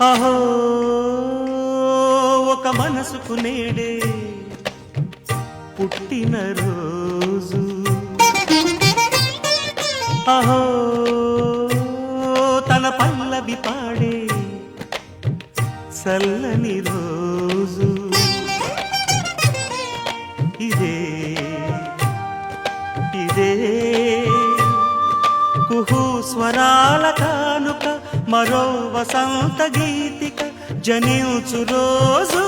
అహో ఒక మనసుకు నేడే పుట్టిన రోజు, అహో తన పల్లవి పాడే చల్లని రోజు, ఇదే ఇదే కుహు స్వరాల కానుక, మరో వసంత గీతిక జనించు రోజు